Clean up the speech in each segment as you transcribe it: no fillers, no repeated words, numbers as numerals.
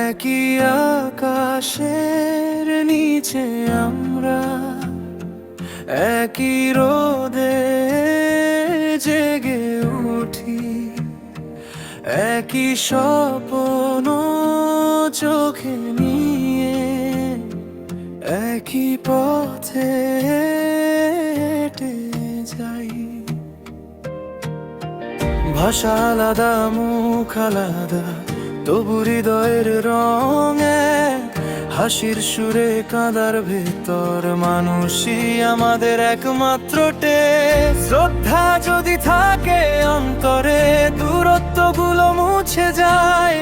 একই আকাশের নিচে আমরা, একই রোদে জেগে উঠি, একই স্বপ্ন চোখে নিয়ে, একই পথে হেঁটে যাই। ভাষা আলাদা, মুখ আলাদা, তবু হৃদয়ের রং এক। হাসির সুরে কাঁদার ভেতর মানুষই আমাদের একমাত্র টেস্ট। শ্রদ্ধা যদি থাকে অন্তরে, দূরত্বগুলো মুছে যায়।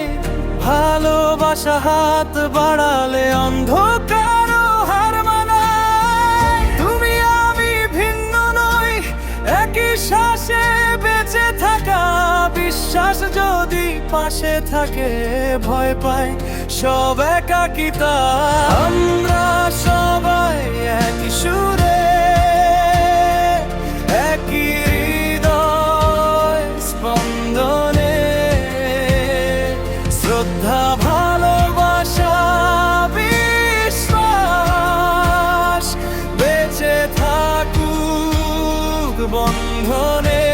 ভালোবাসা হাত বাড়ালে অন্ধকারও হার মানায়। তুমি আমি ভিন্ন নই, একই শ্বাসে বেঁচে থাকা। বিশ্বাস যদি পাশে থাকে, ভয় পাই সব একাকিতা। আমরা সবাই একই সুরে, একই হৃদয় স্পন্দনে। শ্রদ্ধা, ভালোবাসা, বিশ্বাস বেঁচে থাকুক বন্ধনে।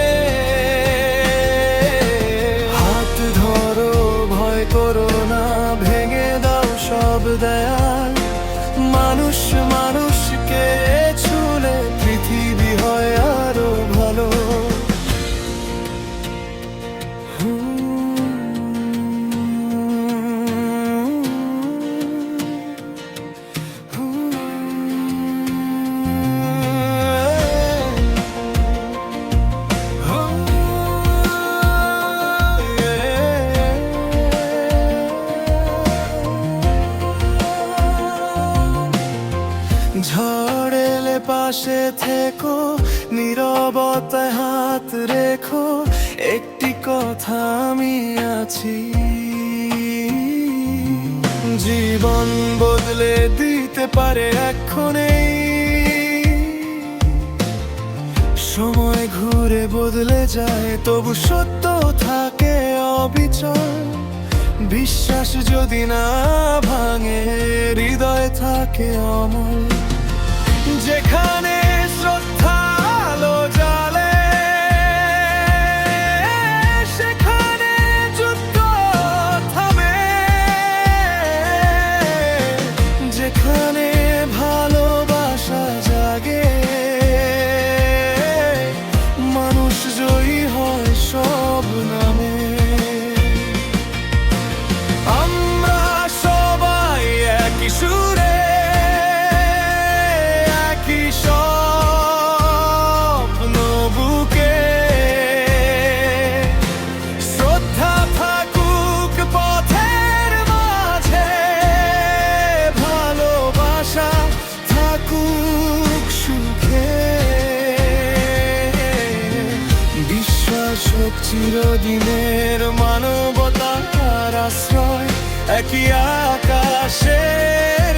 হাত ধরো, ভয় করো না, ভেঙে দাও সব দেয়াল। মানুষ মানুষকে ছুলে পৃথিবী হয় আরো ভালো। ঝড় এলে পাশে থেকো, নীরবতায় হাত রেখো। একটি কথা আমি আছি, জীবন বদলে দিতে পারে এক্ষণেই। সময় ঘুরে বদলে যায়, তবু সত্য থাকে অবিচল। বিশ্বাস যদি না ভাঙে, হৃদয় থাকে অমল। যেখানে শ্রদ্ধা আলো জ্বালে, সেখানে যুদ্ধ থামে। যেখানে ভালোবাসা জাগে, মানুষ জয়ী হয় সব নামে। আমরা সবাই একই সুরে, একই স্বপ্ন বুকে। শ্রদ্ধা থাকুক পথের মাঝে, ভালোবাসা থাকুক সুখে। বিশ্বাস হোক চিরদিনের মানবতার আশ্রয়, একই আকাশের